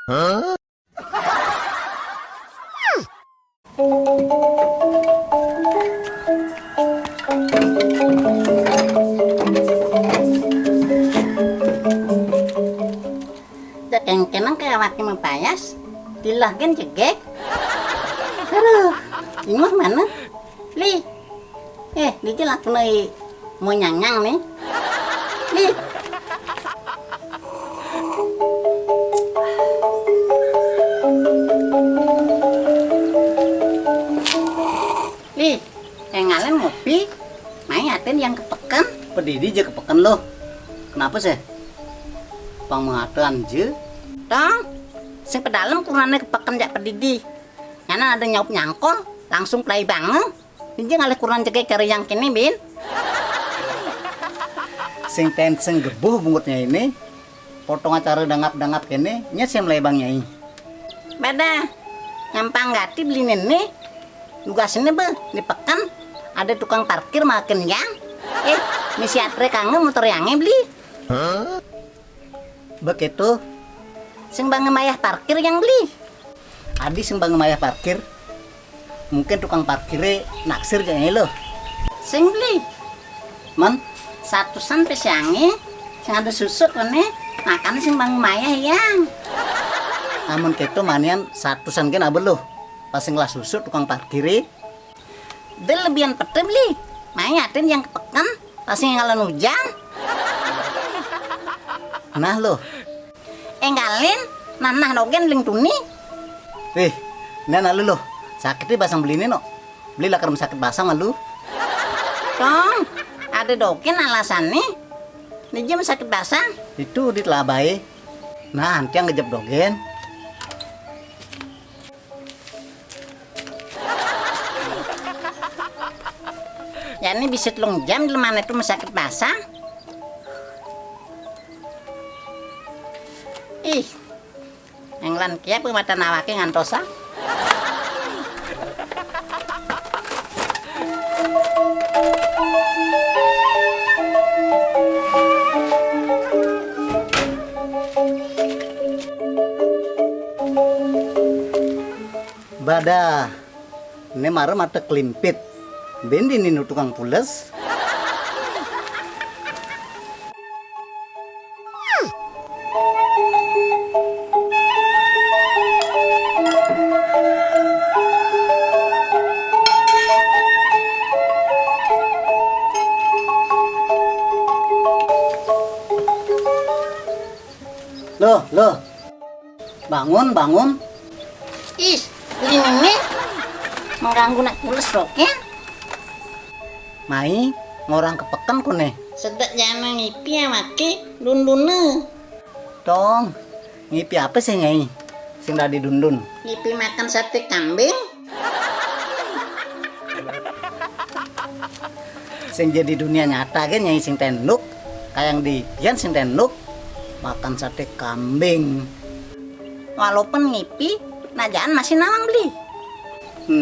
Kenang kayak wakil mempayas dilahkan cegek. Aduh, ini mana? Li, li jelas mulai mau nyang-nyang nih. Li, yang ngalen ngopi, main aten yang kepekan. Pedidi aja kepekan loh. Kenapa sih? Pang mengatakan je. Dong, sing pedalem kurangnya kepekan jak pedidi. Karena ada nyaup nyangkol, langsung play banget. Ini ngalih kurang cegek cari yang kini bin. Sing tenseng gebuh bungutnya ini. Potong acara dangap-dangap kene, nya sih melebangnya ini. Beda, nyampang gati beli nene. Tugasnya be, dipekan. Ada tukang parkir makin yang. Misi atre kangen motor yangnya beli. Begitu. Sing bang mayah parkir yang beli. Adi sing bang mayah parkir. Mungkin tukang parkirnya naksir kayaknya loh. Sing beli. Man, Satusan pesyange. Sing ada susut kene. Makan sing bang mayah yang. amun keto manian satusan kan abel loh. Pas ngelah susut tukang parkirnya. Dia lebihan pete beli. Mayatin yang kepekan. Pas ngalen hujan. Nah loh. Enggalin. Nanah dogen ling tuni. Nah lu loh. Sakitnya basang beli ini no. Beli lah karena sakit basang malu. Dong. Ada dogen alasannya. Dia jam sakit basang. Itu ditelabai. Nah nanti yang ngejep dogen. Ya ini bisa telung jam di mana itu sakit basah. Yang lan kia mata nawake ngantosa. Badah. Ini marah mata kelimpit. Bendi ini tukang pules. Loh. Bangun. Ini mengganggu nak pules roknya. Mai ngorang kepekan kone. Sedak jangan ngipi ya maki dundune. Dong, ngipi apa sih nyai? Sing tadi dundun. Ngipi makan sate kambing. Sing jadi dunia nyata kan nyai sing tenuk. Kayak di pian sing tenuk makan sate kambing. Walaupun ngipi, najaan masih nawang beli.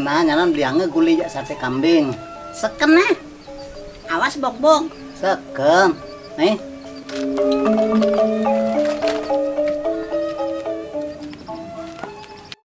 Nah, nyanan beliangnya guli ya sate kambing. Seken nah. Awas bok-bok. Seken. Nih.